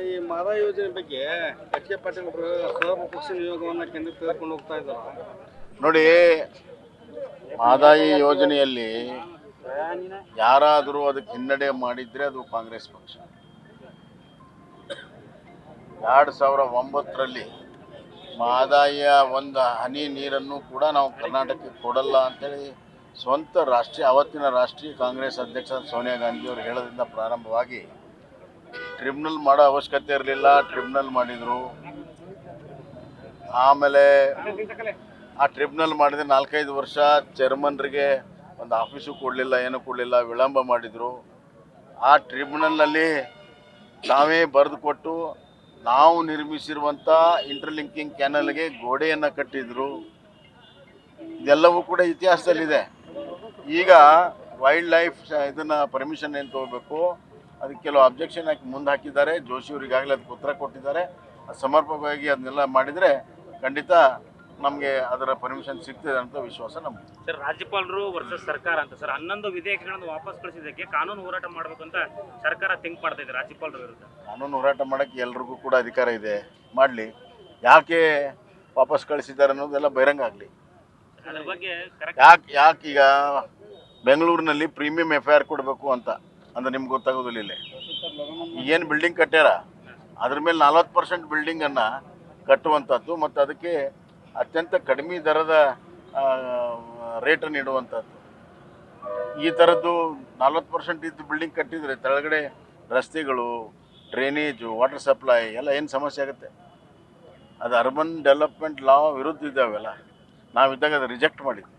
ಈ ಮಾದಾ ಯೋಜನೆ ಬಗ್ಗೆ ಎಚ್.ಕೆ. ಪಾಟೀಲ್ ಅವರು ಸರ್ವಪಕ್ಷ ನಿಯೋಗವನ್ನು ಕೇಂದ್ರಕ್ಕೆ ತೆಗೆದುಕೊಂಡು ಹೋಗ್ತಾ ಇದ್ದಾರೆ. ನೋಡಿ, ಮಾದಾಯಿ ಯೋಜನೆಯಲ್ಲಿ ಯಾರಾದರೂ ಅದಕ್ಕೆ ಹಿನ್ನಡೆ ಮಾಡಿದರೆ ಅದು ಕಾಂಗ್ರೆಸ್ ಪಕ್ಷ. 2009ರಲ್ಲಿ ಮಾದಾಯಿಯ ಒಂದು ಹನಿ ನೀರನ್ನು ಕೂಡ ನಾವು ಕರ್ನಾಟಕಕ್ಕೆ ಕೊಡಲ್ಲ ಅಂತೇಳಿ ಸ್ವಂತ ಅವತ್ತಿನ ರಾಷ್ಟ್ರೀಯ ಕಾಂಗ್ರೆಸ್ ಅಧ್ಯಕ್ಷ ಸೋನಿಯಾ ಗಾಂಧಿ ಅವರು ಹೇಳೋದ್ರಿಂದ ಪ್ರಾರಂಭವಾಗಿ ಟ್ರಿಬ್ಯುನಲ್ ಮಾಡೋ ಅವಶ್ಯಕತೆ ಇರಲಿಲ್ಲ, ಟ್ರಿಬ್ಯುನಲ್ ಮಾಡಿದರು. ಆಮೇಲೆ ಆ ಟ್ರಿಬ್ಯುನಲ್ ಮಾಡಿದ 4-5 ವರ್ಷ ಚೇರ್ಮನ್ರಿಗೆ ಒಂದು ಆಫೀಸು ಕೊಡಲಿಲ್ಲ, ಏನೂ ಕೊಡಲಿಲ್ಲ, ವಿಳಂಬ ಮಾಡಿದರು. ಆ ಟ್ರಿಬ್ಯುನಲ್ನಲ್ಲಿ ನಾವೇ ಬರೆದು ಕೊಟ್ಟು ನಾವು ನಿರ್ಮಿಸಿರುವಂಥ ಇಂಟರ್ಲಿಂಕಿಂಗ್ ಕ್ಯಾನಲ್ಗೆ ಗೋಡೆಯನ್ನು ಕಟ್ಟಿದರು. ಇದೆಲ್ಲವೂ ಕೂಡ ಇತಿಹಾಸದಲ್ಲಿದೆ. ಈಗ ವೈಲ್ಡ್ ಲೈಫ್ ಇದನ್ನು ಪರ್ಮಿಷನ್ ಏನು ತೊಗೋಬೇಕು, ಅದಕ್ಕೆ ಕೆಲವು ಅಬ್ಜೆಕ್ಷನ್ ಹಾಕಿ ಮುಂದೆ ಹಾಕಿದ್ದಾರೆ. ಜೋಶಿಯವರು ಈಗಾಗಲೇ ಅದಕ್ಕೆ ಉತ್ತರ ಕೊಟ್ಟಿದ್ದಾರೆ. ಸಮರ್ಪಕವಾಗಿ ಅದನ್ನೆಲ್ಲ ಮಾಡಿದರೆ ಖಂಡಿತ ನಮಗೆ ಅದರ ಪರ್ಮಿಷನ್ ಸಿಗ್ತದೆ ಅಂತ ವಿಶ್ವಾಸ ನಮ್ಗೆ. ಸರ್, ರಾಜ್ಯಪಾಲರು ವರ್ಸಸ್ ಸರ್ಕಾರ ಅಂತ ಸರ್ 11 ವಿಧೇಯಕಗಳನ್ನು ವಾಪಸ್ ಕಳಿಸಿದ್ದಕ್ಕೆ ಕಾನೂನು ಹೋರಾಟ ಮಾಡಬೇಕು ಅಂತ ಸರ್ಕಾರ ಥಿಂಕ್ ಮಾಡ್ತಾ ಇದೆ ರಾಜ್ಯಪಾಲರ ವಿರುದ್ಧ. ಕಾನೂನು ಹೋರಾಟ ಮಾಡೋಕ್ಕೆ ಎಲ್ರಿಗೂ ಕೂಡ ಅಧಿಕಾರ ಇದೆ, ಮಾಡಲಿ. ಯಾಕೆ ವಾಪಸ್ ಕಳಿಸಿದ್ದಾರೆ ಅನ್ನೋದೆಲ್ಲ ಬಹಿರಂಗ ಆಗಲಿ. ಅದ್ರ ಬಗ್ಗೆ ಯಾಕೆ ಈಗ ಬೆಂಗಳೂರಿನಲ್ಲಿ ಪ್ರೀಮಿಯಂ FIR ಕೊಡಬೇಕು ಅಂತ ಅಂದ್ರೆ ನಿಮ್ಗೆ ಗೊತ್ತಾಗೋದಿಲ್ಲ. ಇಲ್ಲಿ ಏನು ಬಿಲ್ಡಿಂಗ್ ಕಟ್ಟ್ಯಾರ ಅದ್ರ ಮೇಲೆ 40% ಬಿಲ್ಡಿಂಗನ್ನು ಕಟ್ಟುವಂಥದ್ದು ಮತ್ತು ಅದಕ್ಕೆ ಅತ್ಯಂತ ಕಡಿಮೆ ದರದ ರೇಟನ್ನು ಇಡುವಂಥದ್ದು. ಈ ಥರದ್ದು 40% ಇದ್ದು ಬಿಲ್ಡಿಂಗ್ ಕಟ್ಟಿದರೆ ಕೆಳಗಡೆ ರಸ್ತೆಗಳು, ಡ್ರೈನೇಜು, ವಾಟರ್ ಸಪ್ಲೈ ಎಲ್ಲ ಏನು ಸಮಸ್ಯೆ ಆಗುತ್ತೆ. ಅದು ಅರ್ಬನ್ ಡೆವಲಪ್ಮೆಂಟ್ ಲಾ ವಿರುದ್ಧ ಇದ್ದಾವೆಲ್ಲ. ನಾವಿದ್ದಾಗ ಅದು ರಿಜೆಕ್ಟ್ ಮಾಡಿದ್ವಿ.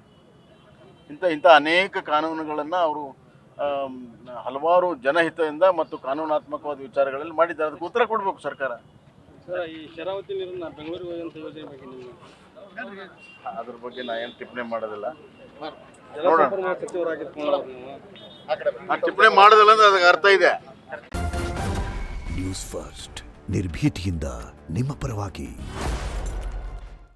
ಇಂಥ ಅನೇಕ ಕಾನೂನುಗಳನ್ನು ಅವರು ಹಲವಾರು ಜನಹಿತದಿಂದ ಮತ್ತು ಕಾನೂನಾತ್ಮಕವಾದ ವಿಚಾರಗಳಲ್ಲಿ ಮಾಡಿದ್ದಾರೆ. ಅದಕ್ಕೆ ಉತ್ತರ ಕೊಡಬೇಕು ಸರ್ಕಾರ. ಸರ್, ಈ ಶರಾವತಿ ನೀರನ್ನು ಬೆಂಗಳೂರಿಗೆ ಹೋಗುವಂಥ ಯೋಜನೆ ಬಗ್ಗೆ ನೀವು ಅದ್ರ ಬಗ್ಗೆ ನಾ ಏನು ಟಿಪ್ಪಣಿ ಮಾಡೋದಿಲ್ಲ. ಜಲಸಂಪನ್ಮೂಲ ಸಚಿವರಾಗಿದ್ದು ಆ ಟಿಪ್ಪಣಿ ಮಾಡೋದಿಲ್ಲ ಅಂದ್ರೆ ಅದಕ್ಕೆ ಅರ್ಥ ಇದೆ. ನ್ಯೂಸ್ ಫಸ್ಟ್ ನಿರ್ಭೀತಿಯಿಂದ ನಿಮ್ಮ ಪರವಾಗಿ.